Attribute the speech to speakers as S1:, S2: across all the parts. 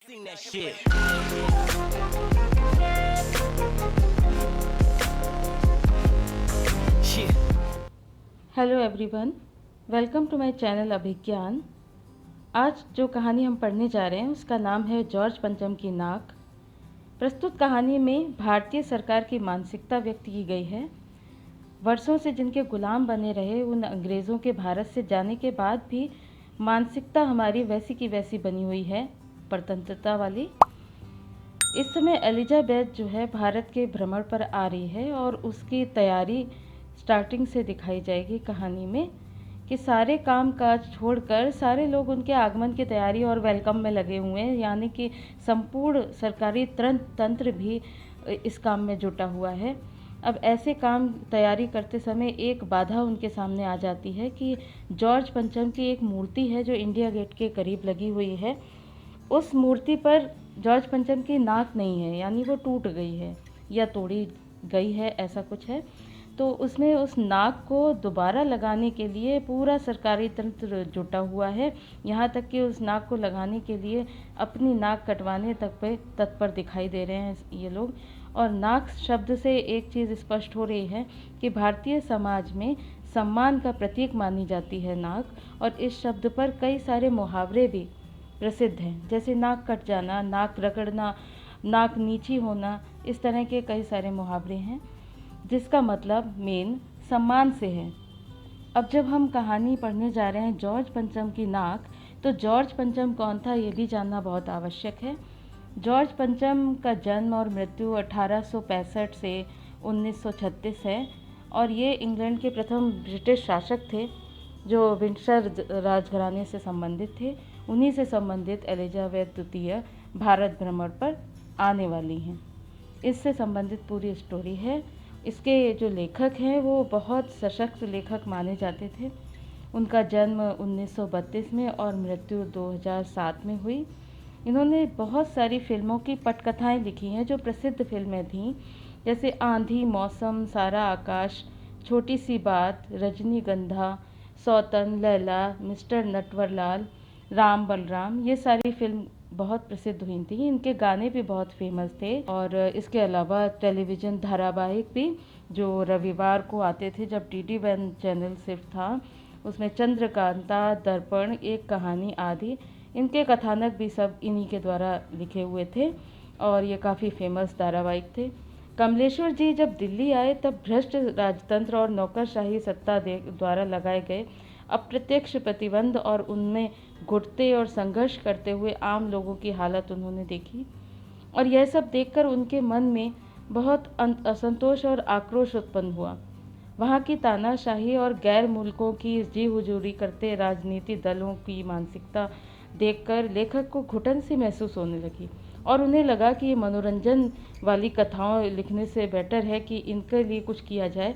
S1: Sing that shit. Shit.
S2: Hello everyone, welcome to my channel Abhigyan. आज जो कहानी हम पढ़ने जा रहे हैं उसका नाम है जॉर्ज पंचम की नाक। प्रस्तुत कहानी में भारतीय सरकार की मानसिकता व्यक्त की गई है। वर्षों से जिनके गुलाम बने रहे उन अंग्रेज़ों के भारत से जाने के बाद भी मानसिकता हमारी वैसी की वैसी बनी हुई है, परतंत्रता वाली। इस समय एलिजाबेथ जो है भारत के भ्रमण पर आ रही है और उसकी तैयारी स्टार्टिंग से दिखाई जाएगी कहानी में कि सारे काम काज छोड़कर सारे लोग उनके आगमन की तैयारी और वेलकम में लगे हुए हैं, यानी कि संपूर्ण सरकारी तंत्र भी इस काम में जुटा हुआ है। अब ऐसे काम तैयारी करते समय एक बाधा उनके सामने आ जाती है कि जॉर्ज पंचम की एक मूर्ति है जो इंडिया गेट के करीब लगी हुई है। उस मूर्ति पर जॉर्ज पंचम की नाक नहीं है, यानी वो टूट गई है या तोड़ी गई है, ऐसा कुछ है। तो उसमें उस नाक को दोबारा लगाने के लिए पूरा सरकारी तंत्र जुटा हुआ है। यहाँ तक कि उस नाक को लगाने के लिए अपनी नाक कटवाने तक पे तत्पर दिखाई दे रहे हैं ये लोग। और नाक शब्द से एक चीज़ स्पष्ट हो रही है कि भारतीय समाज में सम्मान का प्रतीक मानी जाती है नाक, और इस शब्द पर कई सारे मुहावरे भी प्रसिद्ध हैं, जैसे नाक कट जाना, नाक रगड़ना, नाक नीची होना। इस तरह के कई सारे मुहावरे हैं जिसका मतलब मेन सम्मान से है। अब जब हम कहानी पढ़ने जा रहे हैं जॉर्ज पंचम की नाक, तो जॉर्ज पंचम कौन था ये भी जानना बहुत आवश्यक है। जॉर्ज पंचम का जन्म और मृत्यु 1865 से 1936 है, और ये इंग्लैंड के प्रथम ब्रिटिश शासक थे जो विंडसर राजघराने से संबंधित थे। उन्हीं से संबंधित एलिजाबेथ द्वितीय भारत भ्रमण पर आने वाली हैं। इससे संबंधित पूरी स्टोरी है। इसके जो लेखक हैं वो बहुत सशक्त लेखक माने जाते थे। उनका जन्म 1932 में और मृत्यु 2007 में हुई। इन्होंने बहुत सारी फिल्मों की पटकथाएं लिखी हैं जो प्रसिद्ध फिल्में थीं, जैसे आंधी, मौसम, सारा आकाश, छोटी सी बात, रजनीगंधा, सौतन, लैला, मिस्टर नटवरलाल, राम बलराम। ये सारी फिल्म बहुत प्रसिद्ध हुई थी। इनके गाने भी बहुत फेमस थे। और इसके अलावा टेलीविज़न धारावाहिक भी जो रविवार को आते थे जब DD1 चैनल सिर्फ था, उसमें चंद्रकांता, दर्पण, एक कहानी आदि, इनके कथानक भी सब इन्हीं के द्वारा लिखे हुए थे और ये काफ़ी फेमस धारावाहिक थे। कमलेश्वर जी जब दिल्ली आए तब भ्रष्ट राजतंत्र और नौकरशाही सत्ता द्वारा लगाए गए अप्रत्यक्ष प्रतिबंध और उनमें घुटते और संघर्ष करते हुए आम लोगों की हालत उन्होंने देखी, और यह सब देखकर उनके मन में बहुत असंतोष और आक्रोश उत्पन्न हुआ। वहाँ की तानाशाही और गैर मुल्कों की जी हुजूरी करते राजनीति दलों की मानसिकता देखकर लेखक को घुटन सी महसूस होने लगी, और उन्हें लगा कि ये मनोरंजन वाली कथाओं लिखने से बेटर है कि इनके लिए कुछ किया जाए।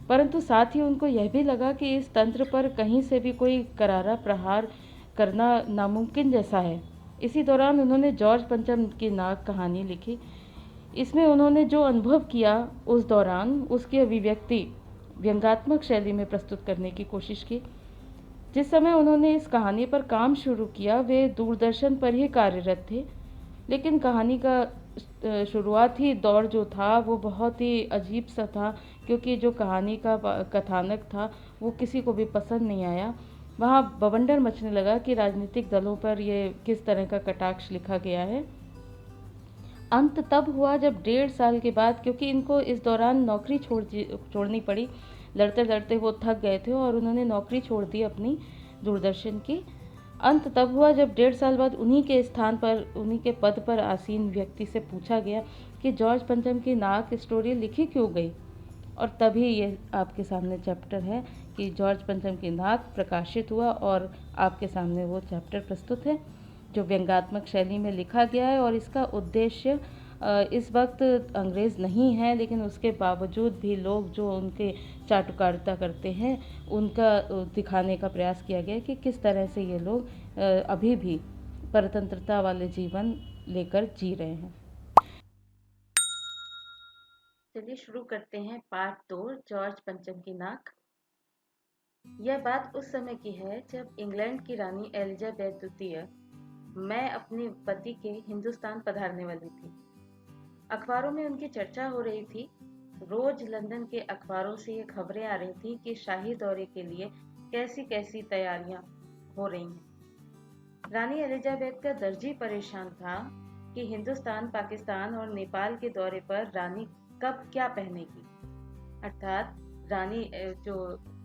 S2: परंतु साथ ही उनको यह भी लगा कि इस तंत्र पर कहीं से भी कोई करारा प्रहार करना नामुमकिन जैसा है। इसी दौरान उन्होंने जॉर्ज पंचम की नाक कहानी लिखी। इसमें उन्होंने जो अनुभव किया उस दौरान उसकी अभिव्यक्ति व्यंग्यात्मक शैली में प्रस्तुत करने की कोशिश की। जिस समय उन्होंने इस कहानी पर काम शुरू किया वे दूरदर्शन पर ही कार्यरत थे, लेकिन कहानी का शुरुआती दौर जो था वो बहुत ही अजीब सा था, क्योंकि जो कहानी का कथानक था वो किसी को भी पसंद नहीं आया। वहाँ बवंडर मचने लगा कि राजनीतिक दलों पर ये किस तरह का कटाक्ष लिखा गया है। अंत तब हुआ जब 1.5 साल के बाद, क्योंकि इनको इस दौरान नौकरी छोड़नी पड़ी, लड़ते लड़ते वो थक गए थे और उन्होंने नौकरी छोड़ दी अपनी दूरदर्शन की। अंत तब हुआ जब 1.5 साल बाद उन्हीं के स्थान पर, उन्हीं के पद पर आसीन व्यक्ति से पूछा गया कि जॉर्ज पंचम की नाक स्टोरी लिखी क्यों गई। और तभी ये आपके सामने चैप्टर है कि जॉर्ज पंचम की नाक प्रकाशित हुआ, और आपके सामने वो चैप्टर प्रस्तुत है जो व्यंग्यात्मक शैली में लिखा गया है। और इसका उद्देश्य इस वक्त अंग्रेज़ नहीं है, लेकिन उसके बावजूद भी लोग जो उनके चाटुकारिता करते हैं उनका दिखाने का प्रयास किया गया कि किस तरह से ये लोग अभी भी परतंत्रता वाले जीवन लेकर जी रहे हैं। चलिए शुरू करते हैं पार्ट 2, जॉर्ज पंचम की नाक। यह बात उस समय की है जब इंग्लैंड की रानी एलिजाबेथ द्वितीय मैं अपने पति के हिंदुस्तान पधारने वाली थी। अखबारों में उनकी चर्चा हो रही थी। रोज लंदन के अखबारों से ये खबरें आ रही थी कि शाही दौरे के लिए कैसी कैसी तैयारियां हो रही हैं। रानी एलिजाबेथ का दर्जी परेशान था कि हिंदुस्तान, पाकिस्तान और नेपाल के दौरे पर रानी कब क्या पहनेगी। अर्थात रानी जो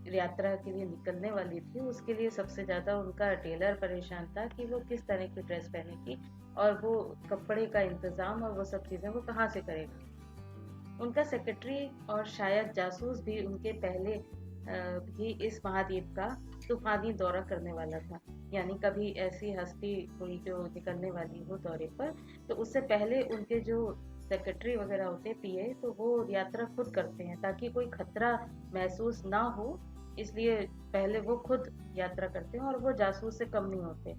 S2: यात्रा के लिए निकलने वाली थी उसके लिए सबसे ज्यादा उनका टेलर परेशान था कि वो किस तरह की ड्रेस पहनेगी और वो कपड़े का इंतजाम और वो सब चीजें वो कहाँ से करेगा। उनका सेक्रेटरी और शायद जासूस भी उनके पहले ही इस महाद्वीप का तूफानी दौरा करने वाला था। यानी कभी ऐसी हस्ती कोई जो निकलने वाली हो दौरे पर, तो उससे पहले उनके जो सेक्रेटरी वगैरह होते हैं, पीए, तो वो यात्रा खुद करते हैं ताकि कोई खतरा महसूस ना हो, इसलिए पहले वो खुद यात्रा करते हैं और वो जासूस से कम नहीं होते।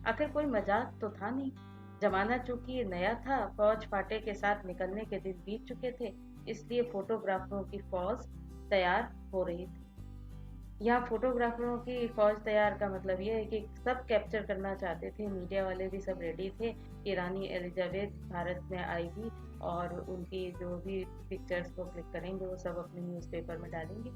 S2: आखिर कोई मजाक तो था नहीं। जमाना चूंकि नया था, फौज फाटे के साथ निकलने के दिन बीत चुके थे, इसलिए फोटोग्राफरों की फौज तैयार हो रही थी। यहाँ फोटोग्राफरों की फौज तैयार का मतलब ये है कि सब कैप्चर करना चाहते थे। मीडिया वाले भी सब रेडी थे कि रानी एलिजाबेथ भारत में आएगी और उनकी जो भी पिक्चर्स को क्लिक करेंगे वो सब अपने न्यूज़पेपर में डालेंगे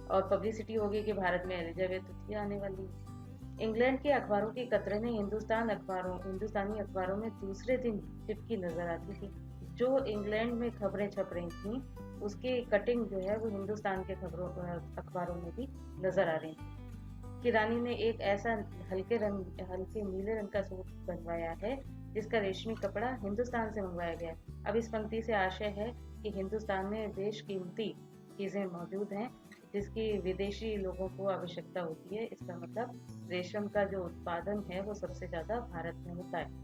S2: और पब्लिसिटी होगी कि भारत में एलिजाबेथ आने वाली है। इंग्लैंड के अखबारों की कतरनें हिंदुस्तानी अखबारों में दूसरे दिन चिपकी नजर आती थी। जो इंग्लैंड में खबरें छप रही थी उसकी कटिंग जो है वो हिंदुस्तान के अखबारों में भी नजर आ रही थी कि रानी ने एक ऐसा हल्के नीले रंग का सूट बनवाया है जिसका रेशमी कपड़ा हिंदुस्तान से मंगवाया गया। अब इस पंक्ति से आशय है कि हिंदुस्तान में बेशकीमती चीजें मौजूद हैं जिसकी विदेशी लोगों को आवश्यकता होती है। इसका मतलब रेशम का जो उत्पादन है वो सबसे ज्यादा भारत में होता है।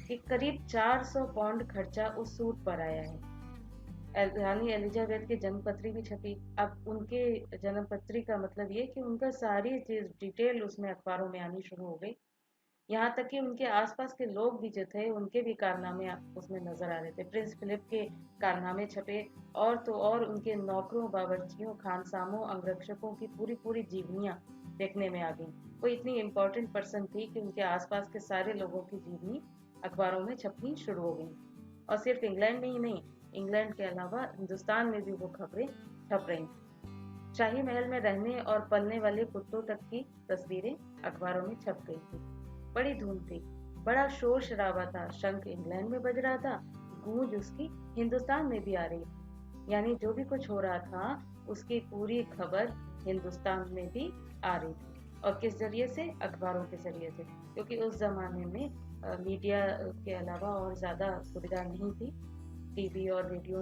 S2: कि करीब 400 पाउंड खर्चा उस सूट पर आया है। रानी एलिजाबेथ की जन्मपत्री भी छपी। अब उनके जन्मपत्री का मतलब ये कि उनका सारी चीज डिटेल उसमें अखबारों में आनी शुरू हो गई। यहाँ तक कि उनके आसपास के लोग भी जो थे उनके भी कारनामे उसमें नजर आ रहे थे। प्रिंस फिलिप के कारनामे छपे और तो और उनके नौकरों, बावर्चियों, खानसामों, अंगरक्षकों की पूरी पूरी जीवनियां देखने में आ गई। वो इतनी इम्पोर्टेंट पर्सन थी कि उनके आसपास के सारे लोगों की जीवनी अखबारों में छपनी शुरू हो गई। और सिर्फ इंग्लैंड में ही नहीं, इंग्लैंड के अलावा हिंदुस्तान में भी वो खबरें छप रही थी। शाही महल में रहने और पलने वाले कुत्तों तक की तस्वीरें अखबारों में छप गई थी। बड़ी धूम थी, बड़ा शोर शराबा था। शंख इंग्लैंड में बज रहा था, गूंज उसकी हिंदुस्तान में भी आ रही थी। यानी जो भी कुछ हो रहा था उसकी पूरी खबर हिंदुस्तान में भी आ रही थी। और किस जरिए से? अखबारों के जरिए से, क्योंकि उस जमाने में मीडिया के अलावा और ज्यादा सुविधा नहीं थी। टीवी और रेडियो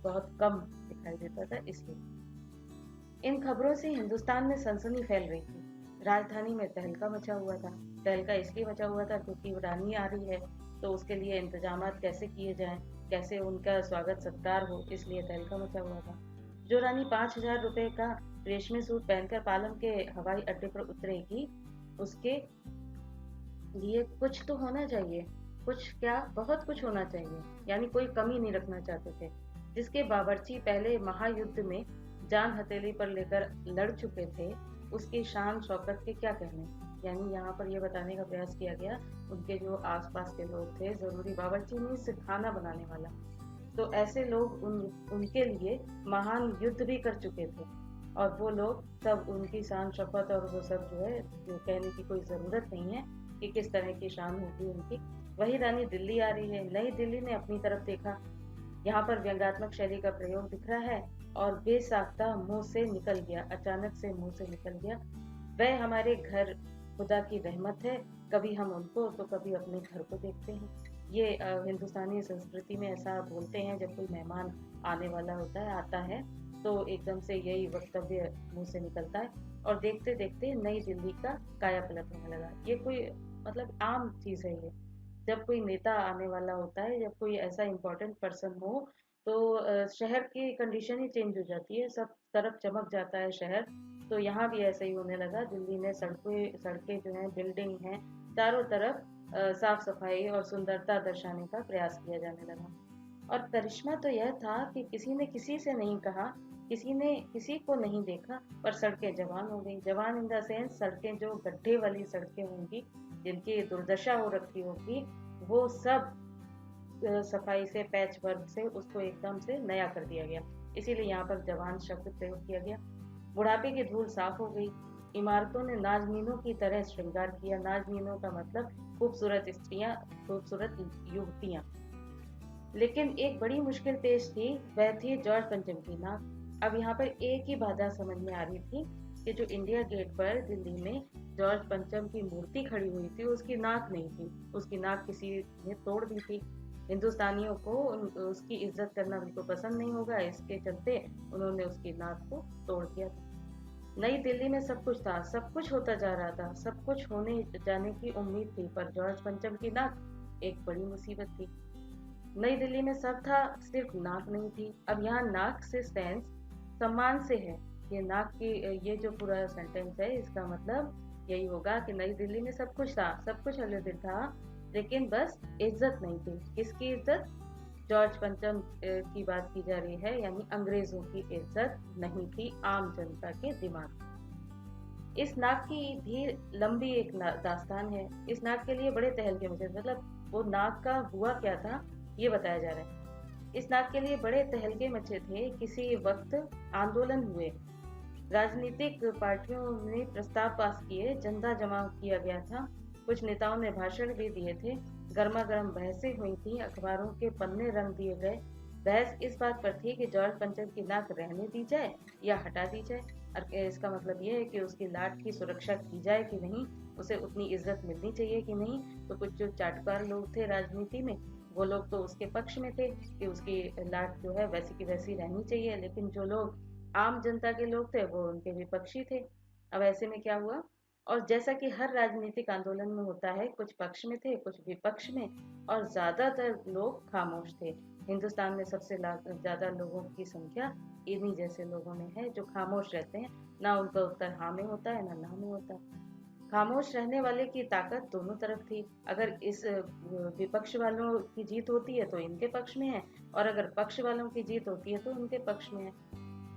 S2: बहुत कम दिखाई देता था, इसलिए इन खबरों से हिंदुस्तान में सनसनी फैल रही थी। राजधानी में तहलका मचा हुआ था। तहलका इसलिए मचा हुआ था क्योंकि रानी आ रही है, तो उसके लिए इंतजाम कैसे किए जाएं, कैसे उनका स्वागत सत्कार हो, इसलिए तहलका मचा हुआ था। जो रानी 5,000 रुपए का रेशमी सूट पहनकर पालम के हवाई अड्डे पर उतरेगी, उसके लिए कुछ तो होना चाहिए। कुछ क्या, बहुत कुछ होना चाहिए। यानी कोई कमी नहीं रखना चाहते थे। जिसके बावर्ची पहले महायुद्ध में जान हथेली पर लेकर लड़ चुके थे, उसकी शान शौकत के क्या कहने। यानी यहाँ पर यह बताने का प्रयास किया गया उनके जो आसपास के लोग थे, जरूरी बावर्ची नहीं, सिर्फ खाना बनाने वाला, तो ऐसे लोग उनके लिए महान युद्ध भी कर चुके थे और वो लोग सब उनकी शान शौकत और वो सब जो है, जो कहने की कोई जरूरत नहीं है कि किस तरह की शान होगी उनकी। वही रानी दिल्ली आ रही है। नई दिल्ली ने अपनी तरफ देखा। यहाँ पर व्यंग्यात्मक शैली का प्रयोग दिख रहा है और बेसाख्ता मुंह से निकल गया, अचानक से मुंह से निकल गया, वह हमारे घर खुदा की रहमत है, कभी हम उनको तो कभी अपने घर को देखते हैं। ये हिंदुस्तानी संस्कृति में ऐसा बोलते हैं जब कोई मेहमान आने वाला होता है, आता है, तो एकदम से यही वक्तव्य मुंह से निकलता है और देखते देखते नई दिल्ली का काया पलट होने लगा। ये कोई मतलब आम चीज है ये। जब कोई नेता आने वाला होता है, जब कोई ऐसा इम्पोर्टेंट पर्सन हो, तो शहर की कंडीशन ही चेंज हो जाती है, सब तरफ चमक जाता है शहर। तो यहाँ भी ऐसा ही होने लगा। दिल्ली में सड़कें जो हैं, बिल्डिंग हैं, चारों तरफ साफ सफाई और सुंदरता दर्शाने का प्रयास किया जाने लगा। और करिश्मा तो यह था कि किसी ने किसी से नहीं कहा किसी ने किसी को नहीं देखा, पर सड़कें जवान हो गई। जवान इन द सेंस सड़कें जो गड्ढे वाली सड़कें होंगी, जिनकी दुर्दशा हो रखी होगी, वो सब सफाई से, पैच वर्क से उसको एकदम से नया कर दिया गया। इसीलिए यहाँ पर जवान शब्द प्रयोग किया गया। बुढ़ापे की धूल साफ हो गई। इमारतों ने नाजनीनों की तरह श्रृंगार किया। नाजनीनों का मतलब खूबसूरत स्त्रियां, खूबसूरत युवतियां। लेकिन एक बड़ी मुश्किल पेश थी, वह थी जॉर्ज पंचम की नाक। अब यहाँ पर एक ही बाधा समझ में आ रही थी कि जो इंडिया गेट पर दिल्ली में जॉर्ज पंचम की मूर्ति खड़ी हुई थी, उसकी नाक नहीं थी। उसकी नाक किसी ने तोड़ दी थी। हिंदुस्तानियों को उसकी इज्जत करना बिल्कुल पसंद नहीं होगा, इसके चलते उन्होंने उसकी नाक को तोड़ दिया था। नई दिल्ली में सब कुछ था, सब कुछ होता जा रहा था, सब कुछ होने जाने की उम्मीद थी, पर जॉर्ज पंचम की नाक एक बड़ी मुसीबत थी। नई दिल्ली में सब था, सिर्फ नाक नहीं थी। अब यहाँ नाक से सेंस सम्मान से है। ये नाक की ये जो पूरा सेंटेंस है, इसका मतलब यही होगा कि नई दिल्ली में सब कुछ था, सब कुछ अलग था, लेकिन बस इज्जत नहीं थी। किसकी इज्जत? जॉर्ज पंचम की बात की जा रही है, यानी अंग्रेजों की इज्जत नहीं थी, आम जनता के दिमाग। इस नाक की भी लंबी एक दास्तान है। इस नाक के लिए बड़े तहलके मचे, मतलब वो नाक का हुआ क्या था ये बताया जा रहा है। इस नाक के लिए बड़े तहलके मचे थे। किसी वक्त आंदोलन हुए, राजनीतिक पार्टियों ने प्रस्ताव पास किए, चंदा जमा किया गया था, कुछ नेताओं ने भाषण भी दिए थे, गर्मा गर्म बहसें हुई थी, अखबारों के पन्ने रंग दिए गए। बहस इस बात पर थी कि जॉर्ज पंचम की नाक रहने दी जाए या हटा दी जाए। और इसका मतलब ये है कि उसकी लाट की सुरक्षा की जाए कि नहीं, उसे उतनी इज्जत मिलनी चाहिए कि नहीं। तो कुछ जो चाटुकार लोग थे राजनीति में, वो लोग तो उसके पक्ष में थे कि उसकी लाट जो है वैसी की वैसी रहनी चाहिए, लेकिन जो लोग आम जनता के लोग थे वो उनके विपक्षी थे। अब ऐसे में क्या हुआ? और जैसा कि हर राजनीतिक आंदोलन में होता है, कुछ पक्ष में थे, कुछ विपक्ष में, और ज्यादातर लोग खामोश थे। हिंदुस्तान में सबसे ज्यादा लोगों की संख्या इन्हीं जैसे लोगों में है, जो खामोश रहते हैं। ना उनका उत्तर हाँ में होता है, ना ना में होता है। खामोश रहने वाले की ताकत दोनों तरफ थी। अगर इस विपक्ष वालों की जीत होती है तो इनके पक्ष में है, और अगर पक्ष वालों की जीत होती है तो उनके पक्ष में है।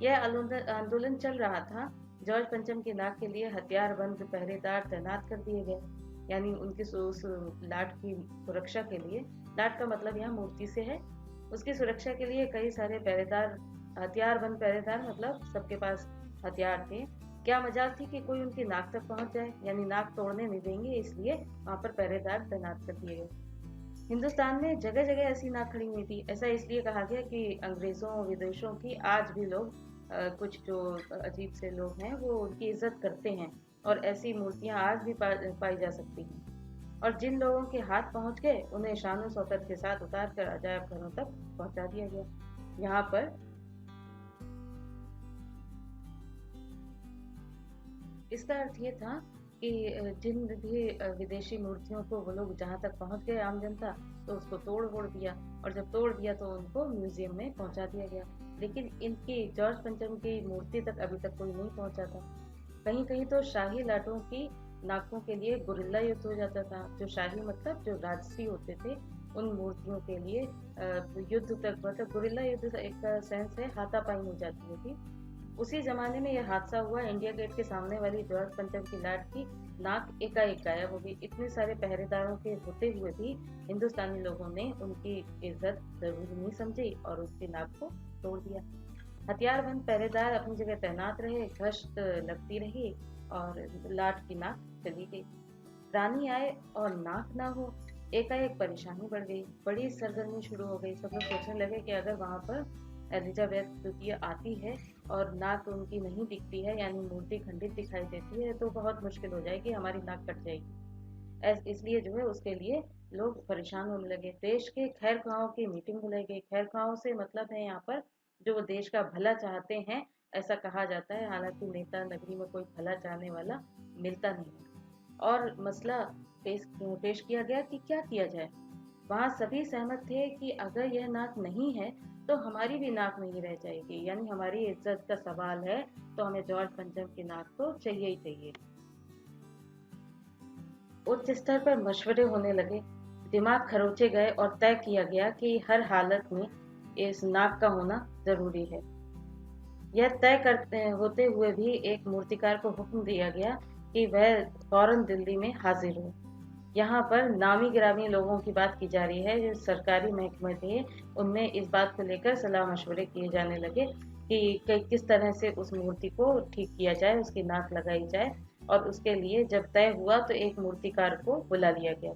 S2: यह आंदोलन चल रहा था। जॉर्ज पंचम की नाक के लिए हथियारबंद पहरेदार तैनात कर दिए गए, यानी उनकी उस लाट की सुरक्षा के लिए। लाट का मतलब यहाँ मूर्ति से है। उसकी सुरक्षा के लिए कई सारे पहरेदार, हथियारबंद पहरेदार मतलब सबके पास हथियार थे। क्या मजाल थी कि कोई उनकी नाक तक पहुंच जाए, यानी नाक तोड़ने नहीं देंगे, इसलिए वहां पर पहरेदार तैनात कर दिए गए। हिंदुस्तान में जगह जगह ऐसी नाक खड़ी हुई थी। ऐसा इसलिए कहा गया कि अंग्रेजों विदेशों की आज भी लोग कुछ जो अजीब से लोग हैं वो उनकी इज्जत करते हैं, और ऐसी मूर्तियां आज भी पाई जा सकती हैं। और जिन लोगों के हाथ पहुंच गए उन्हें शानो शौकत के साथ उतार कर अजायब घरों तक पहुंचा दिया गया। यहाँ पर इसका अर्थ ये था कि जिन भी विदेशी मूर्तियों को वो लोग जहाँ तक पहुंच गए आम जनता, तो उसको तोड़ फोड़ दिया, और जब तोड़ दिया तो उनको म्यूजियम में पहुंचा दिया गया। लेकिन इनकी जॉर्ज पंचम की मूर्ति तक अभी तक कोई नहीं पहुंचा था। कहीं कहीं तो शाही लाटों की नाकों के लिए गुरिल्ला युद्ध हो जाता था। जो शाही मतलब जो राजसी होते थे, उन मूर्तियों के लिए युद्ध तक, मतलब गुरिल्ला युद्ध एक सेंस है हाथापाई हो जाती थी। उसी जमाने में यह हादसा हुआ। इंडिया गेट के सामने वाली जॉर्ज पंचम की लाट की नाक एकाएक गायब हो गई। इतने सारे पहरेदारों के होते हुए भी हिंदुस्तानी लोगों ने उनकी इज्जत जरूरी नहीं समझी और उसकी नाक को तोड़ दिया। हथियारबंद पहरेदार अपनी जगह तैनात रहे, गश्त लगती रही, और लाट की नाक चली गई। रानी आए और नाक ना हो, एकाएक परेशानी बढ़ गई, बड़ी सरगर्मी शुरू हो गई। सब लोग सोचने लगे कि अगर वहां पर एलिजाबेथ द्वितीय आती है और नाक उनकी नहीं दिखती है, यानी मूर्ति खंडित दिखाई देती है, तो बहुत मुश्किल हो जाएगी, हमारी नाक कट जाएगी। इसलिए जो है उसके लिए लोग परेशान होने लगे। देश के खैर ख्वाहों की मीटिंग बुलाई गई। खैर ख्वाहों से मतलब है यहाँ पर जो देश का भला चाहते हैं, ऐसा कहा जाता है। हालांकि नेता नगरी में कोई भला चाहने वाला मिलता नहीं है। और मसला पेश किया गया कि क्या किया जाए। वहां सभी सहमत थे कि अगर यह नाक नहीं है तो हमारी भी नाक नहीं रह जाएगी, यानी हमारी इज्जत का सवाल है, तो हमें जॉर्ज पंचम की नाक तो चाहिए ही चाहिए। उच्च स्तर पर मशवरे होने लगे, दिमाग खरोचे गए और तय किया गया कि हर हालत में इस नाक का होना जरूरी है। यह तय करते होते हुए भी एक मूर्तिकार को हुक्म दिया गया कि वह फौरन दिल्ली में हाजिर हो। यहाँ पर नामी गिरामी लोगों की बात की जा रही है, जो सरकारी महकमे थे उनमें इस बात को लेकर सलाह मशवरे किए जाने लगे कि किस तरह से उस मूर्ति को ठीक किया जाए, उसकी नाक लगाई जाए। और उसके लिए जब तय हुआ तो एक मूर्तिकार को बुला लिया गया।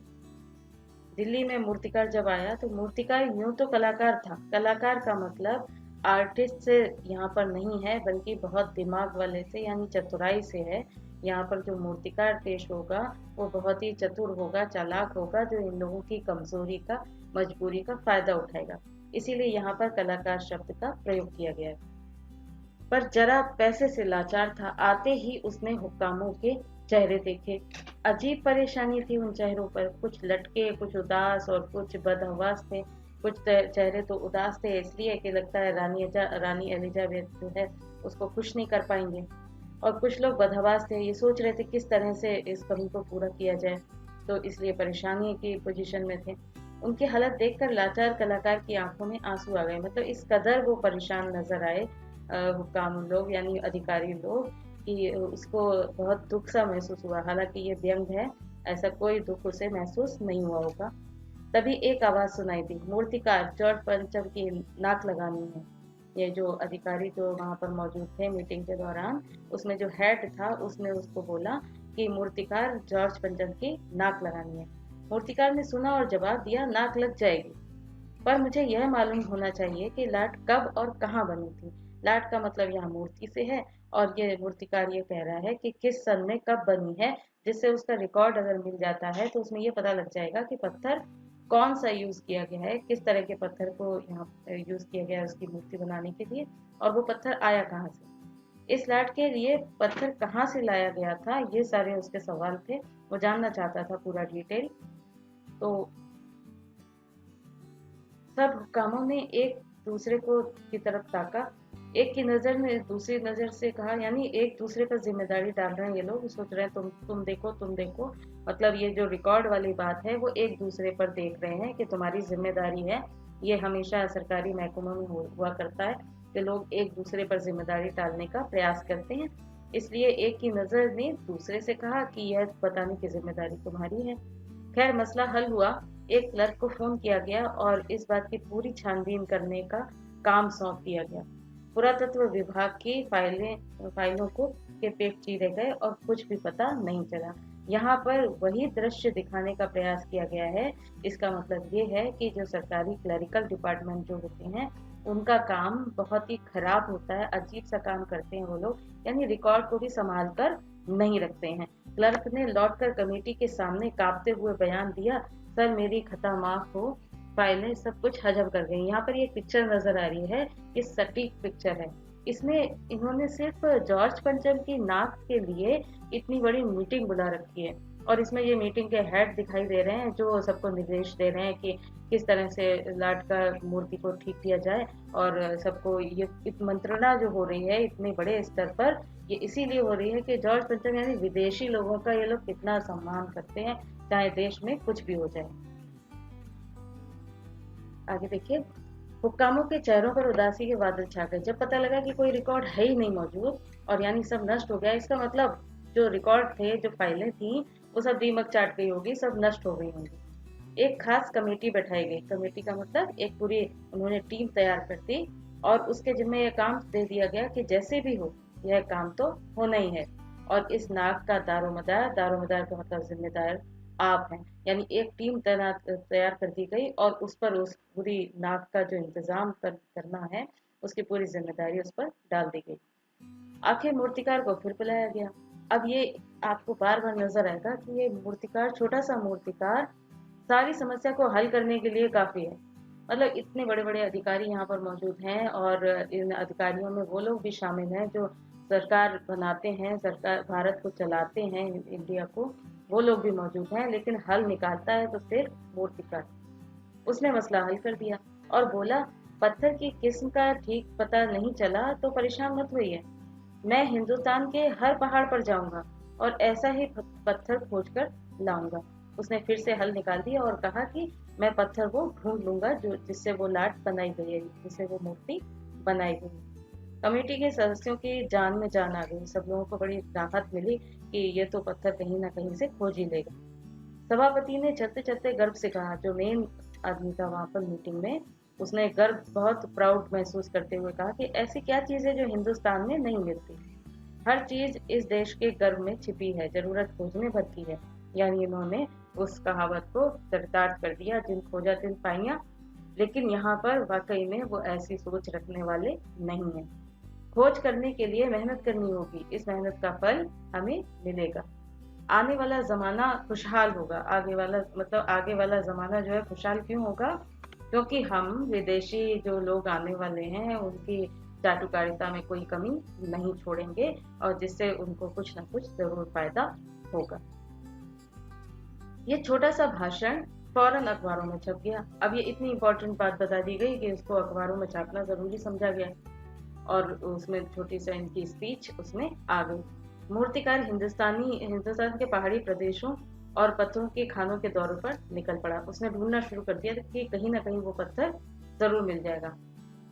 S2: दिल्ली में मूर्तिकार जब आया तो मूर्तिकार यूं तो कलाकार था। कलाकार का मतलब आर्टिस्ट से यहाँ पर नहीं है, बल्कि बहुत दिमाग वाले से यानी चतुराई से है। यहाँ पर जो मूर्तिकार पेश होगा वो बहुत ही चतुर होगा, चालाक होगा, जो इन लोगों की कमजोरी का, मजबूरी का फायदा उठाएगा। इसीलिए यहाँ पर कलाकार शब्द का प्रयोग किया गया है। पर जरा पैसे से लाचार था। आते ही उसने हुक्कामों के चेहरे देखे। अजीब परेशानी थी उन चेहरों पर। कुछ लटके, कुछ उदास और कुछ बदहवास थे। कुछ चेहरे तो उदास थे इसलिए कि लगता है रानी एलिजाबेथ जो है उसको खुश नहीं कर पाएंगे, और कुछ लोग बदहवास थे, ये सोच रहे थे किस तरह से इस कमी को पूरा किया जाए, तो इसलिए परेशानी की पोजीशन में थे। उनकी हालत देखकर लाचार कलाकार की आंखों में आंसू आ गए। मतलब इस कदर वो परेशान नजर आए हुक्काम लोग यानी अधिकारी लोग, कि उसको बहुत दुख सा महसूस हुआ। हालांकि ये व्यंग है, ऐसा कोई दुख उसे महसूस नहीं हुआ होगा। तभी एक आवाज सुनाई दी, मूर्तिकार जॉर्ज पंचम की नाक लगानी है। ये जो अधिकारी जो वहां पर मौजूद थे मीटिंग के दौरान, उसमें जो हेड था उसने उसको बोला कि मूर्तिकार जॉर्ज पंचम की नाक लगानी है। मूर्तिकार ने सुना और जवाब दिया, नाक लग जाएगी, पर मुझे यह मालूम होना चाहिए कि लाट कब और कहाँ बनी थी। लाट का मतलब यहाँ मूर्ति से है, और ये मूर्तिकार ये कह रहा है कि किस सन में कब बनी है, जिससे उसका रिकॉर्ड अगर मिल जाता है तो उसमें ये पता लग जाएगा कि पत्थर कौन सा यूज किया गया है, किस तरह के पत्थर को यहाँ यूज किया गया है उसकी मूर्ति बनाने के लिए, और वो पत्थर आया कहाँ से। इस लाट के लिए पत्थर कहाँ से लाया गया था, ये सारे उसके सवाल थे। वो जानना चाहता था पूरा डिटेल। तो सब हुक्कामों ने एक दूसरे को की तरफ ताका। एक की नजर में दूसरी नजर से कहा, यानी एक दूसरे पर जिम्मेदारी डाल रहे हैं। ये लोग सोच रहे हैं तुम देखो तुम देखो। मतलब ये जो रिकॉर्ड वाली बात है वो एक दूसरे पर देख रहे हैं कि तुम्हारी जिम्मेदारी है। ये हमेशा सरकारी महकमों में हुआ करता है कि लोग एक दूसरे पर जिम्मेदारी डालने का प्रयास करते हैं। इसलिए एक की नजर ने दूसरे से कहा कि यह बताने की जिम्मेदारी तुम्हारी है। खैर मसला हल हुआ। एक क्लर्क को फोन किया गया और इस बात की पूरी छानबीन करने का काम सौंप दिया गया। पुरातत्व विभाग की फाइलों को के पेट चीरे गए और कुछ भी पता नहीं चला। यहाँ पर वही दृश्य दिखाने का प्रयास किया गया है। इसका मतलब ये है कि जो सरकारी क्लरिकल डिपार्टमेंट जो होते हैं उनका काम बहुत ही खराब होता है, अजीब सा काम करते हैं वो लोग, यानी रिकॉर्ड को भी संभाल कर नहीं रखते हैं। क्लर्क ने लौटकर कमेटी के सामने कांपते हुए बयान दिया, सर मेरी खता माफ हो, फाइलें सब कुछ हजम कर गई। यहाँ पर ये पिक्चर नजर आ रही है, ये सटीक पिक्चर है। इसमें इन्होंने सिर्फ जॉर्ज पंचम की नाक के लिए इतनी बड़ी मीटिंग बुला रखी है, और इसमें ये मीटिंग के हेड दिखाई दे रहे हैं जो सबको निर्देश दे रहे हैं कि किस तरह से लाट का मूर्ति को ठीक किया जाए। और सबको ये मंत्रणा जो हो रही है इतने बड़े स्तर पर, ये इसीलिए हो रही है कि जॉर्ज पंचम यानी विदेशी लोगों का ये लोग कितना सम्मान करते हैं, चाहे देश में कुछ भी हो जाए। आगे देखिए, हुक्कामों के चेहरों पर उदासी के बादल छा गए जब पता लगा कि कोई रिकॉर्ड है ही नहीं मौजूद, और यानी सब नष्ट हो गया। इसका मतलब जो रिकॉर्ड थे, जो फाइलें थी, वो सब दीमक चाट गई होगी, सब नष्ट हो गई होंगी। एक खास कमेटी बैठाई गई। कमेटी का मतलब एक पूरी उन्होंने टीम तैयार कर दी, और उसके जिम्मे यह काम दे दिया गया कि जैसे भी हो यह काम तो होना ही है, और इस नाक का दारोमदार का मतलब जिम्मेदार आप हैं। यानी एक टीम तैयार कर दी गई, और उस पर उस पूरी नाक का जो इंतजाम करना है उसकी पूरी जिम्मेदारी उस पर डाल दी गई। आखिर मूर्तिकार को फिर बुलाया गया। अब ये आपको बार बार नजर आएगा कि ये मूर्तिकार, छोटा सा मूर्तिकार, सारी समस्या को हल करने के लिए काफी है। मतलब इतने बड़े बड़े अधिकारी यहाँ पर मौजूद हैं, और इन अधिकारियों में वो लोग भी शामिल हैं जो सरकार बनाते हैं, सरकार भारत को चलाते हैं, इंडिया को, वो लोग भी मौजूद हैं। लेकिन हल निकालता है तो सिर्फ मूर्तिकार। उसने मसला हल कर दिया और बोला, पत्थर की किस्म का ठीक पता नहीं चला तो परेशान मत होइए, मैं हिंदुस्तान के हर पहाड़ पर जाऊंगा और ऐसा ही पत्थर खोज कर लाऊंगा। उसने फिर से हल निकाल दिया और कहा कि मैं पत्थर को ढूंढ लूंगा जो जिससे वो लाट बनाई गई है, जिससे वो मूर्ति बनाई गई। कमेटी के सदस्यों की जान में जान आ गई। सब लोगों को बड़ी राहत मिली कि ये तो पत्थर कहीं ना कहीं से खोज ही लेगा। सभापति ने चलते चलते गर्व से कहा, जो मेन आदमी था वहां पर मीटिंग में, उसने गर्व बहुत प्राउड महसूस करते हुए कहा कि ऐसी क्या चीज है जो हिंदुस्तान में नहीं मिलती। हर चीज इस देश के गर्भ में छिपी है, जरूरत खोजने भर की है। यानी इन्होंने उस कहावत को चरितार्थ कर दिया, जिन खोजा तिन पाइया। लेकिन यहाँ पर वाकई में वो ऐसी सोच रखने वाले नहीं है। खोज करने के लिए मेहनत करनी होगी, इस मेहनत का फल हमें मिलेगा। आने वाला ज़माना खुशहाल होगा। आगे वाला ज़माना जो है खुशहाल क्यों होगा? क्योंकि हम विदेशी जो लोग आने वाले हैं उनकी चाटुकारिता में कोई कमी नहीं छोड़ेंगे, और जिससे उनको कुछ ना कुछ ज़रूर फ़ायदा होगा। ये छोटा सा भाषण फौरन अखबारों में छप गया। अब ये इतनी इम्पोर्टेंट बात बता दी गई कि उसको अखबारों में छापना ज़रूरी समझा गया, और उसमें छोटी सी इनकी स्पीच उसमें आ गई। मूर्तिकार हिंदुस्तान के पहाड़ी प्रदेशों और पत्थरों के खानों के दौरे पर निकल पड़ा। उसने ढूंढना शुरू कर दिया कि कहीं ना कहीं वो पत्थर जरूर मिल जाएगा।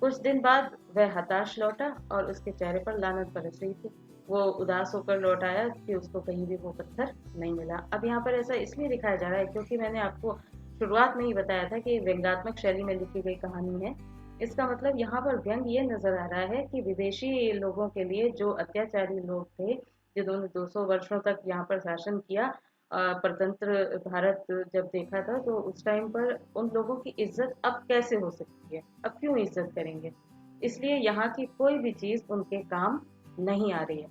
S2: कुछ दिन बाद वह हताश लौटा और उसके चेहरे पर लानत बरस रही थी। वो उदास होकर लौट आया कि उसको कहीं भी वो पत्थर नहीं मिला। अब यहाँ पर ऐसा इसलिए दिखाया जा रहा है क्योंकि मैंने आपको शुरुआत में ही बताया था कि व्यंग्यात्मक शैली में लिखी गई कहानी है। इसका मतलब यहाँ पर व्यंग ये नजर आ रहा है कि विदेशी लोगों के लिए जो अत्याचारी लोग थे, जिन्होंने 200 वर्षों तक यहाँ पर शासन किया, परतंत्र भारत जब देखा था, तो उस टाइम पर उन लोगों की इज्जत अब कैसे हो सकती है, अब क्यों इज्जत करेंगे। इसलिए यहाँ की कोई भी चीज उनके काम नहीं आ रही है।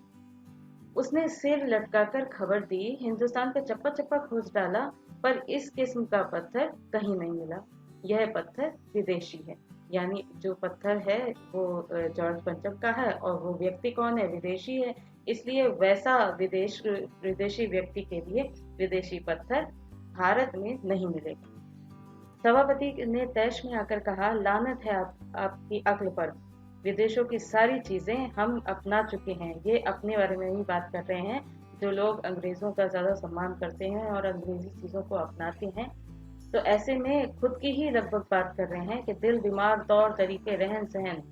S2: उसने सिर लटकाकर खबर दी, हिंदुस्तान का चप्पा चप्पा खोज डाला, पर इस किस्म का पत्थर कहीं नहीं मिला। यह पत्थर विदेशी है। यानी जो पत्थर है वो जॉर्ज पंचम का है, और वो व्यक्ति कौन है? विदेशी है। इसलिए वैसा विदेशी व्यक्ति के लिए विदेशी पत्थर भारत में नहीं मिलेगा। सभापति ने तैश में आकर कहा, लानत है आपकी अक्ल पर। विदेशों की सारी चीजें हम अपना चुके हैं। ये अपने बारे में ही बात कर रहे हैं, जो लोग अंग्रेजों का ज्यादा सम्मान करते हैं और अंग्रेजी चीजों को अपनाते हैं। तो ऐसे में खुद की ही लगभग बात कर रहे हैं कि दिल, दिमाग, तौर तरीके, रहन सहन।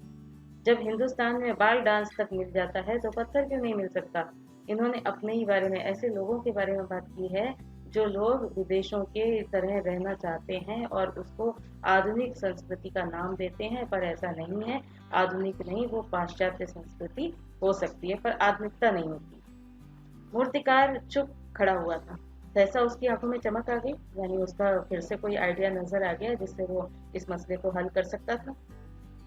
S2: जब हिंदुस्तान में बाल डांस तक मिल जाता है तो पत्थर क्यों नहीं मिल सकता? इन्होंने अपने ही बारे में, ऐसे लोगों के बारे में बात की है जो लोग विदेशों के तरह रहना चाहते हैं और उसको आधुनिक संस्कृति का नाम देते हैं, पर ऐसा नहीं है। आधुनिक नहीं, वो पाश्चात्य संस्कृति हो सकती है, पर आधुनिकता नहीं होती। मूर्तिकार चुप खड़ा हुआ था। सहसा उसकी आंखों में चमक आ गई, यानी उसका फिर से कोई आइडिया नजर आ गया जिससे वो इस मसले को हल कर सकता था।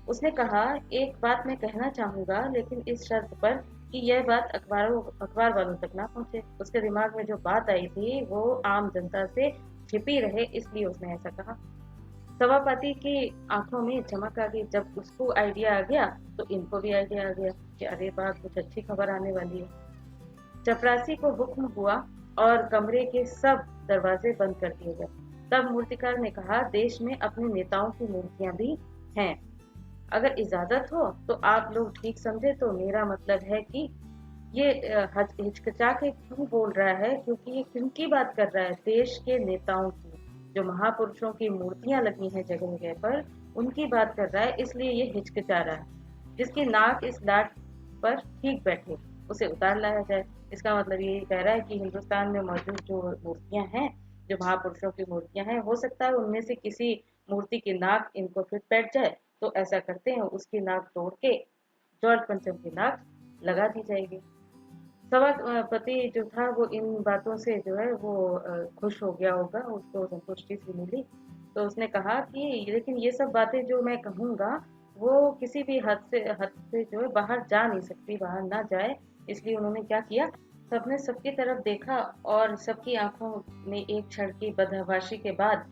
S2: उसने कहा, एक बात मैं कहना चाहूंगा, लेकिन इस शर्त पर कि यह बात अखबार वालों तक ना पहुंचे। उसके दिमाग में जो बात आई थी वो आम जनता से छिपी रहे, इसलिए उसने ऐसा कहा। सभापति की आंखों में चमक आ गई। जब उसको आइडिया आ गया तो इनको भी आइडिया आ गया कि अरे बात, कुछ अच्छी खबर आने वाली है। चपरासी को हुक्म हुआ और कमरे के सब दरवाजे बंद कर दिए गए। तब मूर्तिकार ने कहा, देश में अपने नेताओं की मूर्तियां भी हैं। अगर इजाजत हो तो आप लोग ठीक समझे तो मेरा मतलब है कि ये हिचकिचा के क्यों बोल रहा है, क्योंकि ये किनकी बात कर रहा है? देश के नेताओं की, जो महापुरुषों की मूर्तियां लगी हैं जगह जगह पर, उनकी बात कर रहा है, इसलिए ये हिचकिचा रहा है। जिसकी नाक इस लाट पर ठीक बैठे उसे उतार लाया जाए। इसका मतलब ये कह रहा है कि हिंदुस्तान में मौजूद जो मूर्तियां हैं, जो महापुरुषों की मूर्तियां हैं, हो सकता है उनमें से किसी मूर्ति की नाक इनको फिट बैठ जाए, तो ऐसा करते हैं, उसकी नाक तोड़ के जॉर्ज पंचम की नाक लगा दी जाएगी। सभापति जो था वो इन बातों से जो है वो खुश हो गया होगा, उसको संतुष्टि सी मिली। तो उसने कहा कि लेकिन ये सब बातें जो मैं कहूँगा वो किसी भी हद से जो है बाहर जा नहीं सकती, बाहर ना जाए। इसलिए उन्होंने क्या किया, सबने सबकी तरफ देखा और सबकी आंखों में एक क्षण की बदहवाशी के बाद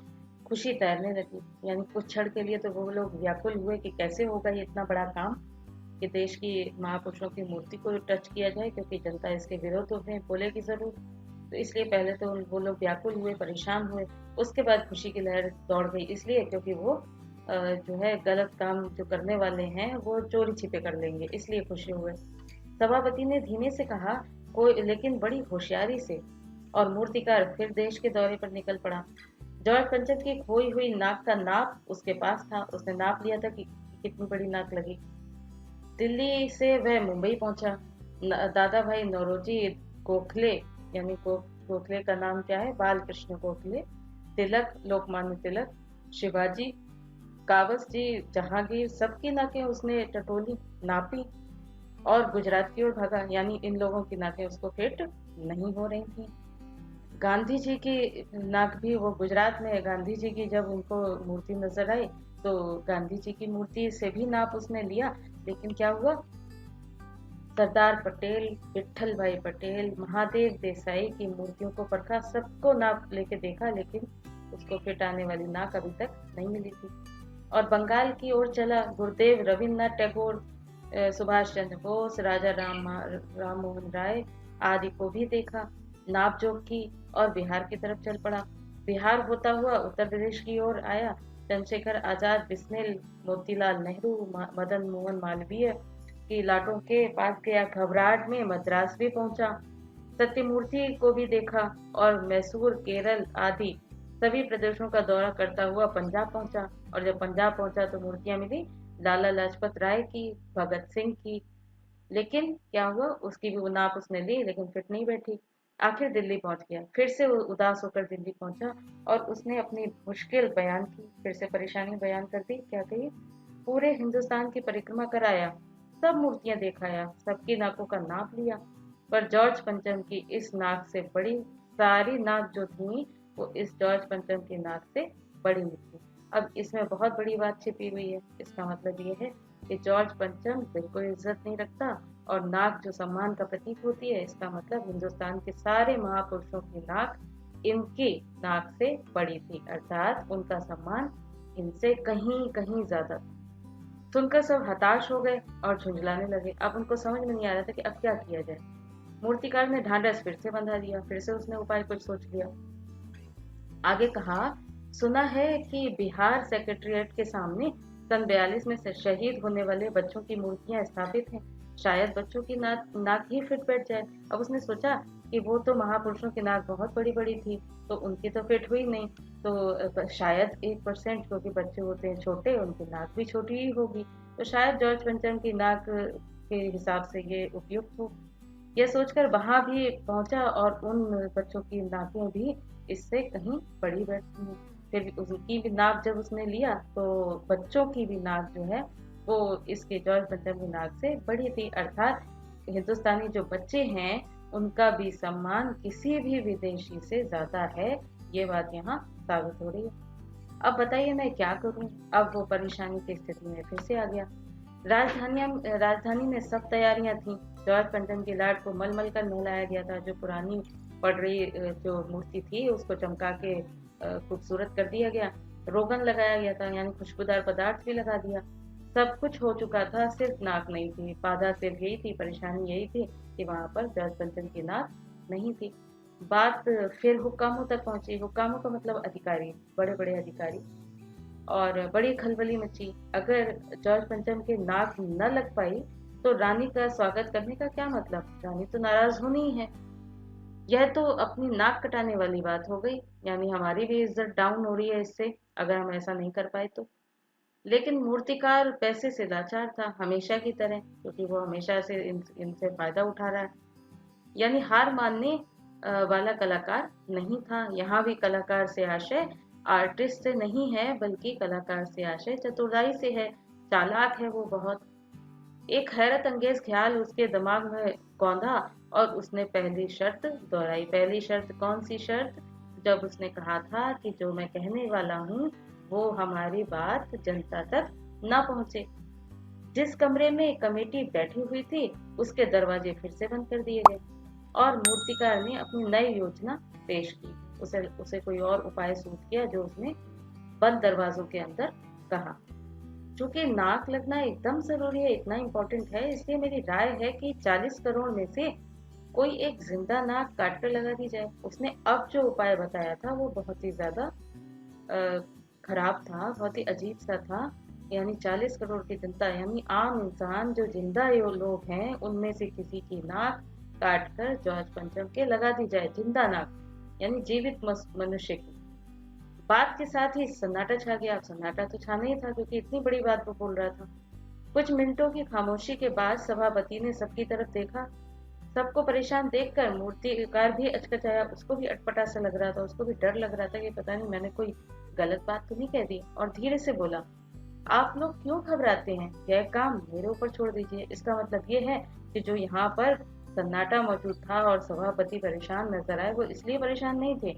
S2: खुशी तैरने लगी। यानी कुछ क्षण के लिए तो वो लोग व्याकुल हुए कि कैसे होगा ये इतना बड़ा काम कि देश की महापुरुषों की मूर्ति को टच किया जाए, क्योंकि जनता इसके विरोध में बोलेगी जरूर। तो इसलिए पहले तो वो लोग व्याकुल हुए, परेशान हुए। उसके बाद खुशी की लहर दौड़ गई, इसलिए क्योंकि वो जो है गलत काम जो करने वाले हैं वो चोरी छिपे कर लेंगे, इसलिए खुशी हुए। सभापति ने धीमे से कहा, कोई लेकिन बड़ी होशियारी से, और मूर्तिकार फिर देश के दौरे पर निकल पड़ा। जॉर्ज पंचम की खोई हुई नाक का नाप उसके पास था। उसने नाप लिया था कि कितनी बड़ी नाक लगी। दिल्ली से वह मुंबई पहुंचा। दादा भाई नौरोजी गोखले, यानी गोखले का नाम क्या है, बाल कृष्ण गोखले, तिलक, लोकमान्य तिलक, शिवाजी, कावस जी, जहांगीर, सबकी नाकें उसने टटोली, नापी और गुजरात की ओर भागा। यानी इन लोगों की नाकें उसको फिट नहीं हो रही थी। गांधी जी की नाक भी, वो गुजरात में है, गांधी जी की जब उनको मूर्ति नजर आई तो गांधी जी की मूर्ति से भी नाप उसने लिया, लेकिन क्या हुआ, सरदार पटेल, विट्ठल भाई पटेल, महादेव देसाई की मूर्तियों को परखा, सबको नाप लेके देखा, लेकिन उसको फिट आने वाली नाक अभी तक नहीं मिली थी। और बंगाल की ओर चला, गुरुदेव रविन्द्रनाथ टैगोर, सुभाष चंद्र बोस, राजा राम मोहन राय आदि को भी देखा, नाप जोख की और बिहार की तरफ चल पड़ा। बिहार होता हुआ उत्तर प्रदेश की ओर आया, चंद्रशेखर आजाद, बिस्मिल, मोतीलाल नेहरू, मदन मोहन मालवीय की लाटों के पास गया, घबराहट में मद्रास भी पहुंचा, सत्यमूर्ति को भी देखा और मैसूर, केरल आदि सभी प्रदेशों का दौरा करता हुआ पंजाब पहुंचा। और जब पंजाब पहुंचा तो मूर्तियां मिली लाला लाजपत राय की, भगत सिंह की, लेकिन क्या हुआ, उसकी भी नाप उसने ली लेकिन फिट नहीं बैठी। आखिर दिल्ली पहुंच गया, फिर से वो उदास होकर दिल्ली पहुंचा और उसने अपनी मुश्किल बयान की, फिर से परेशानी बयान कर दी। क्या कही, पूरे हिंदुस्तान की परिक्रमा कराया, सब मूर्तियां दिखाया, सबकी नाकों का नाप लिया, पर जॉर्ज पंचम की इस नाक से बड़ी, सारी नाक जो थी वो इस जॉर्ज पंचम की नाक से बड़ी निकली। अब इसमें बहुत बड़ी बात छिपी हुई है। इसका मतलब ये है कि जॉर्ज पंचम बिल्कुल इज्जत नहीं रखता, और नाक जो सम्मान का प्रतीक होती है, इसका मतलब हिंदुस्तान के सारे महापुरुषों की नाक इनकी नाक से बड़ी थी, अर्थात उनका सम्मान इनसे कहीं कहीं ज्यादा था। सुनकर सब हताश हो गए और झुंझलाने लगे। अब उनको समझ में नहीं आ रहा था कि अब क्या किया जाए। मूर्तिकार ने ढांढस फिर से बंधा दिया, फिर से उसने उपाय कुछ सोच लिया। आगे कहा, सुना है कि बिहार सेक्रेटेरिएट के सामने सन 42 में शहीद होने वाले बच्चों की मूर्तियां स्थापित हैं, शायद बच्चों की नाक ही फिट बैठ जाए। अब उसने सोचा कि वो तो महापुरुषों की नाक बहुत बड़ी बड़ी थी, तो उनकी तो फिट हुई नहीं, तो शायद 1%, क्योंकि बच्चे होते हैं छोटे, उनकी नाक भी छोटी ही होगी, तो शायद जॉर्ज पंचम की नाक के हिसाब से ये उपयुक्त हो। यह सोचकर वहां भी पहुंचा और उन बच्चों की नाकें भी इससे कहीं बड़ी बैठती हैं। फिर उसकी भी नाक जब उसने लिया तो बच्चों की भी नाक जो है वो इसके जॉर्ज पंचम की नाक से बड़ी थी, अर्थात हिंदुस्तानी जो बच्चे हैं उनका भी सम्मान किसी भी विदेशी से ज्यादा है। ये बात यहाँ साबित हो रही है। अब बताइए मैं क्या करूं। अब वो परेशानी की स्थिति में फिर से आ गया। राजधानी में सब तैयारियां थी। जॉर्ज पंचम की लाट को मलमल कर नहलाया गया था, जो पुरानी पड़ रही जो मूर्ति थी उसको चमका के खूबसूरत कर दिया गया, रोगन लगाया गया था, यानी खुशबूदार पदार्थ भी लगा दिया। सब कुछ हो चुका था, सिर्फ नाक नहीं थी। बाधा सिर्फ यही थी, परेशानी यही थी कि वहां पर जॉर्ज पंचम की नाक नहीं थी। बात फिर हुक्कामों तक पहुंची। हुक्कामों का मतलब अधिकारी, बड़े बड़े अधिकारी, और बड़ी खलबली मची। अगर जॉर्ज पंचम की नाक न लग पाई तो रानी का स्वागत करने का क्या मतलब, रानी तो नाराज होनी ही है। यह तो अपनी नाक कटाने वाली बात हो गई, यानी हमारी भी इज्जत डाउन हो रही है इससे, अगर हम ऐसा नहीं कर पाए तो। लेकिन मूर्तिकार पैसे से लाचार था, हमेशा की तरह, क्योंकि वो हमेशा से इनसे फायदा उठा रहा है। यानी हार मानने वाला कलाकार नहीं था। यहाँ भी कलाकार से आशय आर्टिस्ट से नहीं है, बल्कि कलाकार से आशय चतुराई से है, चालाक है वो बहुत। एक हैरत अंगेज ख्याल उसके दिमाग में कौंधा और उसने पहली शर्त दोहराई। पहली शर्त कौन सी शर्त, जब उसने कहा था कि जो मैं कहने वाला हूँ वो हमारी बात जनता तक न पहुंचे। जिस कमरे में कमेटी बैठी हुई थी उसके दरवाजे फिर से बंद कर दिए गए और मूर्तिकार ने अपनी नई योजना पेश की। उसे उसे कोई और उपाय सूझ गया जो उसने बंद दरवाजों के अंदर कहा। चूंकि नाक लगना एकदम जरूरी है, इतना इम्पोर्टेंट है, इसलिए मेरी राय है कि 40 करोड़ में से कोई एक जिंदा नाक काट कर लगा दी जाए। उसने अब जो उपाय बताया था वो बहुत ही ज्यादा खराब था, बहुत ही अजीब सा था। यानी 40 करोड़ की जनता, यानी आम इंसान जो जिंदा लोग हैं, उनमें से किसी की नाक काट कर जॉर्ज पंचम के लगा दी जाए, जिंदा नाक, यानी जीवित मनुष्य की। बात के साथ ही सन्नाटा छा गया। अब सन्नाटा तो छाना ही था, क्योंकि इतनी बड़ी बात वो बोल रहा था। कुछ मिनटों की खामोशी के बाद सभापति ने सबकी तरफ देखा। सबको परेशान देखकर मूर्तिकार भी अचकचाया। उसको भी अटपटा सा लग रहा था, उसको भी डर लग रहा था कि पता नहीं मैंने कोई गलत बात तो नहीं कह दी। और धीरे से बोला, आप लोग क्यों घबराते हैं? यह काम मेरे ऊपर छोड़ दीजिए। इसका मतलब ये है कि जो यहाँ पर सन्नाटा मौजूद था और सभापति परेशान नजर आए, वो इसलिए परेशान नहीं थे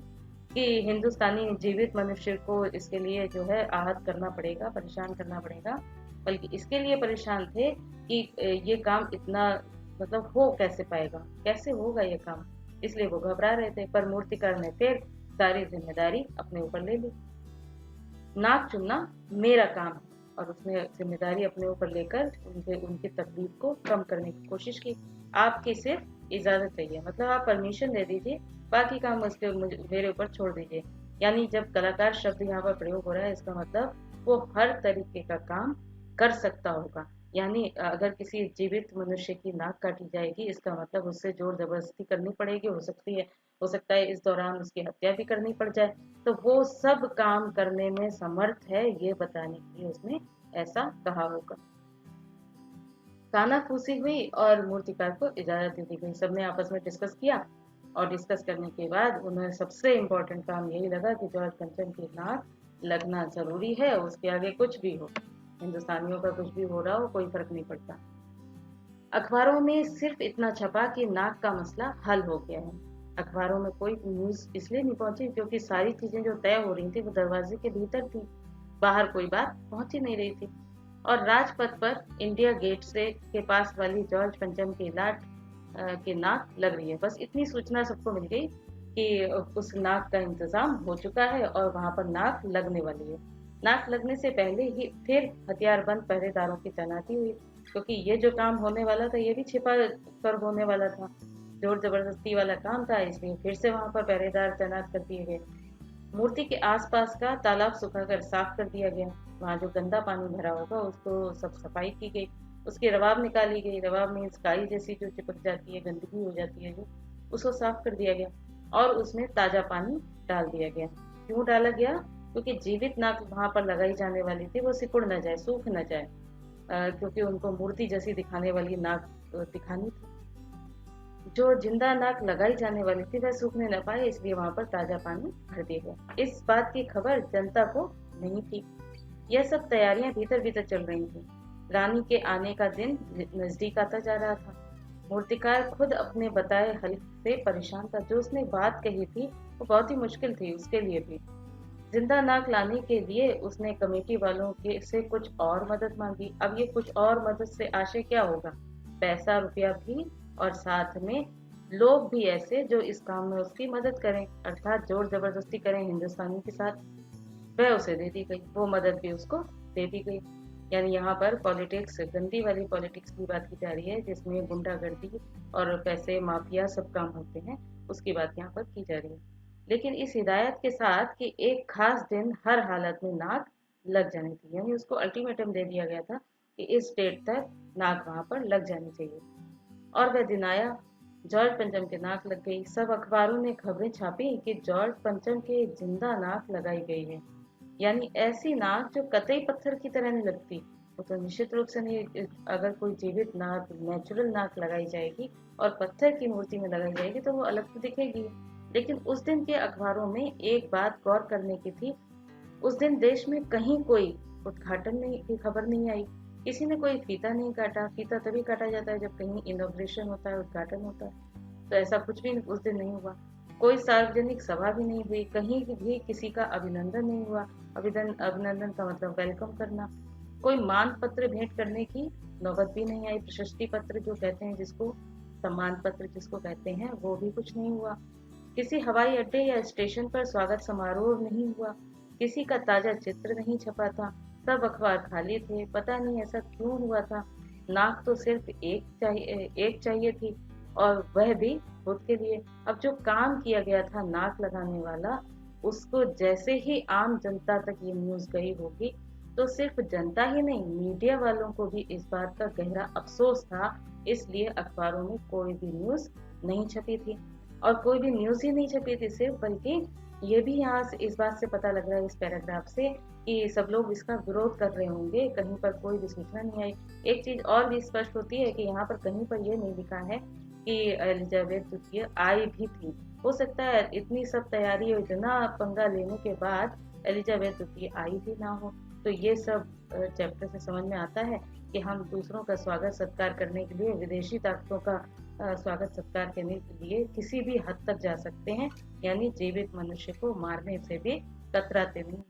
S2: कि हिंदुस्तानी जीवित मनुष्य को इसके लिए जो है आहत करना पड़ेगा, परेशान करना पड़ेगा, बल्कि इसके लिए परेशान थे कि ये काम इतना मतलब हो कैसे पाएगा, कैसे होगा ये काम, इसलिए वो घबरा रहे थे। पर मूर्तिकार ने फिर सारी जिम्मेदारी अपने ऊपर ले ली। नाक चुनना मेरा काम है, और उसने जिम्मेदारी अपने ऊपर लेकर उनकी तकलीफ को कम करने की कोशिश की। आपकी सिर्फ इजाजत चाहिए, मतलब आप परमिशन दे दीजिए, बाकी काम उसके मेरे ऊपर छोड़ दीजिए। यानी जब कलाकार शब्द यहाँ पर प्रयोग हो रहा है, इसका मतलब वो हर तरीके का काम कर सकता होगा। यानी अगर किसी जीवित मनुष्य की नाक काटी जाएगी, इसका मतलब उससे जोर जबरदस्ती करनी पड़ेगी, हो सकता है इस दौरान उसकी हत्या भी करनी पड़ जाए, तो वो सब काम करने में समर्थ है, ये बताने के लिए उसने ऐसा कहा होगा। कानाफूसी हुई और मूर्तिकार को इजाजत दे दी गई। सबने आपस में डिस्कस किया, और डिस्कस करने के बाद उन्हें सबसे इम्पोर्टेंट काम यही लगा कि जॉर्ज पंचम की नाक लगना जरूरी है, उसके आगे कुछ भी हो, हिंदुस्तानियों का कुछ भी हो रहा हो, कोई फर्क नहीं पड़ता। अखबारों में सिर्फ इतना छपा कि नाक का मसला हल हो गया है। अखबारों में कोई न्यूज इसलिए नहीं पहुंची क्योंकि सारी चीजें जो तय हो रही थी वो दरवाजे के भीतर थी, बाहर कोई बात पहुंच ही नहीं रही थी। और राजपथ पर इंडिया गेट से के पास वाली जॉर्ज पंचम की की नाक लग रही है, बस इतनी सूचना सबको मिल गई कि उस नाक का इंतजाम हो चुका है और वहां पर नाक लगने वाली है। नाक लगने से पहले ही फिर हथियारबंद पहरेदारों की तैनाती हुई, क्योंकि ये जो काम होने वाला था ये भी छिपा कर होने वाला था, जोर जबरदस्ती वाला काम था, इसलिए फिर से वहां पर पहरेदार तैनात कर दिए गए। मूर्ति के आसपास का तालाब सुखाकर साफ कर दिया गया। वहां जो गंदा पानी भरा होगा उसको सब सफाई की गई, उसकी रवाब निकाली गई। रवाब में काई जैसी जो चिपक जाती है, गंदगी हो जाती है जो, उसको साफ कर दिया गया और उसमें ताजा पानी डाल दिया गया। क्यों डाला गया? क्योंकि जीवित नाक वहां पर लगाई जाने वाली थी वो सिकुड़ न जाए, सूख न जाए, क्योंकि उनको मूर्ति जैसी दिखाने वाली नाक दिखानी थी। जो जिंदा नाक लगाई जाने वाली थी वह सूखने न पाए, इसलिए वहां पर ताजा पानी भर दिया गया। इस बात की खबर जनता को नहीं थी। यह सब तैयारियां भीतर भीतर चल रही थी। रानी के आने का दिन नजदीक आता जा रहा था। मूर्तिकार खुद अपने बताए हल से परेशान था। जो उसने बात कही थी वो बहुत ही मुश्किल थी उसके लिए भी। जिंदा नाक लाने के लिए उसने कमेटी वालों के से कुछ और मदद मांगी। अब ये कुछ और मदद से आशय क्या होगा? पैसा रुपया भी, और साथ में लोग भी ऐसे जो इस काम में उसकी मदद करें, अर्थात जोर जबरदस्ती करें हिंदुस्तानी के साथ। वह उसे दे दी गई, वो मदद भी उसको दे दी गई। यानी यहाँ पर पॉलिटिक्स, गंदी वाली पॉलिटिक्स की बात की जा रही है, जिसमें गुंडागर्दी और पैसे माफिया सब काम होते हैं, उसकी बात यहाँ पर की जा रही है। लेकिन इस हिदायत के साथ कि एक खास दिन हर हालत में नाक लग जानी थी, यानी उसको अल्टीमेटम दे दिया गया था कि इस डेट तक नाक वहां पर लग जानी चाहिए। और वह दिन आया, जॉर्ज पंचम की नाक लग गई। सब अखबारों ने खबरें छापी कि जॉर्ज पंचम के जिंदा नाक लगाई गई है। यानी ऐसी नाक जो कतई पत्थर की तरह नहीं लगती, वो तो निश्चित रूप से नहीं। अगर कोई जीवित नाक, नेचुरल नाक लगाई जाएगी और पत्थर की मूर्ति में लगाई जाएगी तो वो अलग तो दिखेगी। लेकिन उस दिन के अखबारों में एक बात गौर करने की थी, उस दिन देश में कहीं कोई उद्घाटन नहीं की खबर नहीं आई। किसी ने कोई फीता नहीं काटा। फीता तभी काटा जाता है जब कहीं इनॉग्रेशन होता है, उद्घाटन होता है। तो ऐसा कुछ भी उस दिन नहीं हुआ। कोई सार्वजनिक सभा भी नहीं हुई, कहीं भी किसी का अभिनंदन नहीं हुआ। अभिनंदन का मतलब वेलकम करना। कोई मान पत्र भेंट करने की नौबत भी नहीं आई। प्रशस्ति पत्र जो कहते हैं जिसको, सम्मान पत्र जिसको कहते हैं, वो भी कुछ नहीं हुआ। किसी हवाई अड्डे या स्टेशन पर स्वागत समारोह नहीं हुआ। किसी का ताजा चित्र नहीं छपा था। सब अखबार खाली थे। पता नहीं ऐसा क्यों हुआ था। नाक तो सिर्फ एक चाहिए थी, और वह भी खुद के लिए। अब जो काम किया गया था नाक लगाने वाला, उसको जैसे ही आम जनता तक ये न्यूज गई होगी, तो सिर्फ जनता ही नहीं, मीडिया वालों को भी इस बात का गहरा अफसोस था। इसलिए अखबारों में कोई भी न्यूज नहीं छपी थी। और कोई भी न्यूज ही नहीं छपी थी सिर्फ, बल्कि ये भी यहाँ से इस बात से पता लग रहा है इस पैराग्राफ से कि सब लोग इसका विरोध कर रहे होंगे, कहीं पर कोई भी सूचना नहीं आई। एक चीज़ और भी स्पष्ट होती है कि यहाँ पर कहीं पर ये नहीं लिखा है कि एलिजाबेथ द्वितीय आई भी थी। हो सकता है इतनी सब तैयारी और इतना पंगा लेने के बाद एलिजाबेथ द्वितीय आई भी ना हो। तो ये सब चैप्टर से समझ में आता है कि हम दूसरों का स्वागत सत्कार करने के लिए, विदेशी ताकतों का स्वागत सत्कार करने के लिए किसी भी हद तक जा सकते हैं, यानी जीवित मनुष्य को मारने से भी कतराते नहीं।